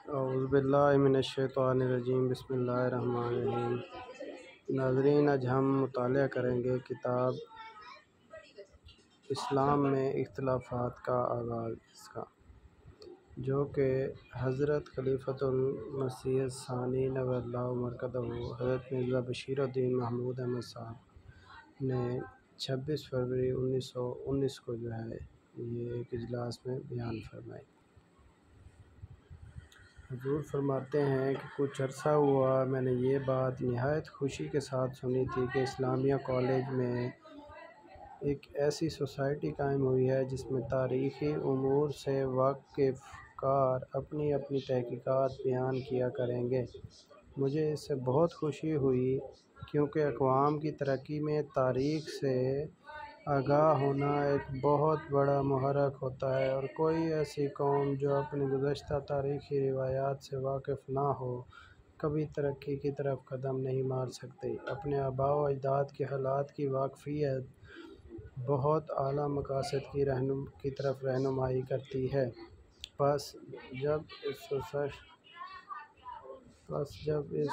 اعوذ باللہ من الشیطان الرجیم، بسم اللہ الرحمن الرحیم۔ ناظرین، آج ہم مطالعہ کریں گے کتاب اسلام میں اختلافات کا آغاز کا، جو کہ حضرت خلیفۃ المسیح الثانی نور اللہ مرقدہ حضرت مرزا بشیر الدین محمود احمد صاحب نے 26 فروری 1919 کو یہ ایک اجلاس میں بیان فرمائی۔ حضور فرماتے ہیں کہ کچھ عرصہ ہوا میں نے یہ بات نہایت خوشی کے ساتھ سنی تھی کہ اسلامیہ کالج میں ایک ایسی سوسائٹی قائم ہوئی ہے جس میں تاریخی امور سے واقف کار اپنی اپنی تحقیقات بیان کیا کریں گے۔ مجھے اس سے بہت خوشی ہوئی، کیونکہ اقوام کی ترقی میں تاریخ سے آگاہ ہونا ایک بہت بڑا محرک ہوتا ہے، اور کوئی ایسی قوم جو اپنی گزشتہ تاریخی روایات سے واقف نہ ہو کبھی ترقی کی طرف قدم نہیں مار سکتی۔ اپنے آباء و اجداد کے حالات کی واقفیت بہت اعلیٰ مقاصد کی طرف رہنمائی کرتی ہے۔ پس جب اس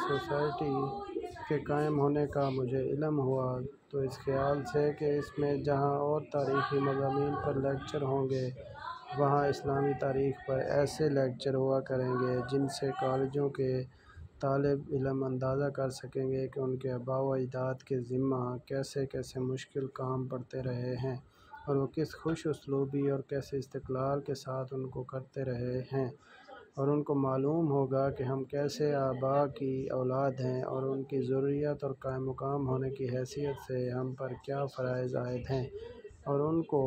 سوسائٹی کے قائم ہونے کا مجھے علم ہوا تو اس خیال سے کہ اس میں جہاں اور تاریخی مضامین پر لیکچر ہوں گے، وہاں اسلامی تاریخ پر ایسے لیکچر ہوا کریں گے جن سے کالجوں کے طالب علم اندازہ کر سکیں گے کہ ان کے آباء و اجداد کے ذمہ کیسے کیسے مشکل کام پڑتے رہے ہیں، اور وہ کس خوش اسلوبی اور کیسے استقلال کے ساتھ ان کو کرتے رہے ہیں، اور ان کو معلوم ہوگا کہ ہم کیسے آباء کی اولاد ہیں، اور ان کی ذریت اور قائم مقام ہونے کی حیثیت سے ہم پر کیا فرائض عائد ہیں، اور ان کو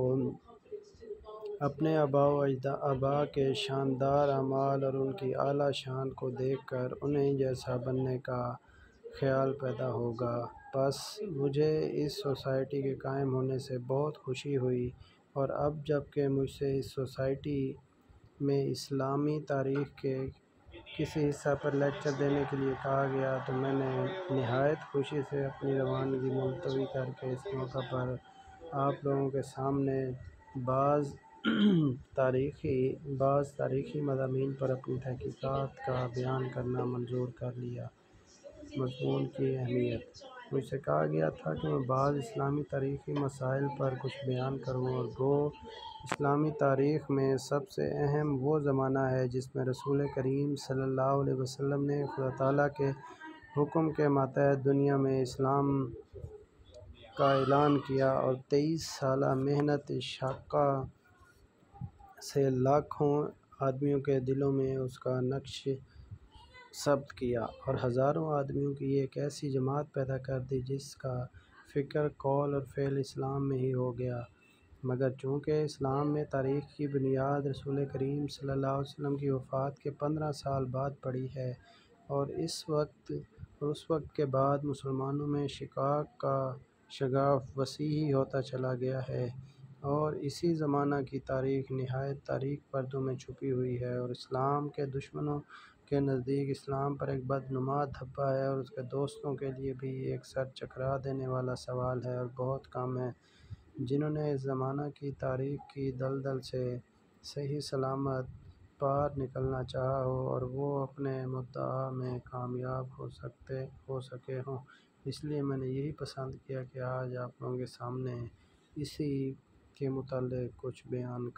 اپنے آباء کے شاندار اعمال اور ان کی اعلیٰ شان کو دیکھ کر انہیں جیسا بننے کا خیال پیدا ہوگا۔ پس مجھے اس سوسائٹی کے قائم ہونے سے بہت خوشی ہوئی، اور اب جب کہ مجھ سے اس سوسائٹی میں اسلامی تاریخ کے کسی حصہ پر لیکچر دینے کے لیے کہا گیا تو میں نے نہایت خوشی سے اپنی روانگی ملتوی کر کے اس موقع پر آپ لوگوں کے سامنے بعض تاریخی مضامین پر اپنی تحقیقات کا بیان کرنا منظور کر لیا۔ مضمون کی اہمیت: مجھ سے کہا گیا تھا کہ میں بعض اسلامی تاریخی مسائل پر کچھ بیان کروں، اور گو اسلامی تاریخ میں سب سے اہم وہ زمانہ ہے جس میں رسول کریم صلی اللہ علیہ وسلم نے خدا تعالیٰ کے حکم کے ماتحت دنیا میں اسلام کا اعلان کیا، اور 23 سالہ محنت شاقہ سے لاکھوں آدمیوں کے دلوں میں اس کا نقش ثبت کیا، اور ہزاروں آدمیوں کی ایک ایسی جماعت پیدا کر دی جس کا فکر، قول اور فعل اسلام میں ہی ہو گیا۔ مگر چونکہ اسلام میں تاریخ کی بنیاد رسول کریم صلی اللہ علیہ وسلم کی وفات کے 15 سال بعد پڑی ہے، اور اس وقت کے بعد مسلمانوں میں شقاق کا شگاف وسیع ہوتا چلا گیا ہے، اور اسی زمانہ کی تاریخ نہایت تاریک پردوں میں چھپی ہوئی ہے، اور اسلام کے دشمنوں کے نزدیک اسلام پر ایک بدنما دھبہ ہے، اور اس کے دوستوں کے لیے بھی ایک سر چکرا دینے والا سوال ہے، اور بہت کم ہیں جنہوں نے اس زمانہ کی تاریخ کی دلدل سے صحیح سلامت پار نکلنا چاہا ہو، اور وہ اپنے مدعا میں کامیاب ہو سکے ہوں۔ اس لیے میں نے یہی پسند کیا کہ آج آپ لوگوں کے سامنے اسی کے متعلق کچھ بیان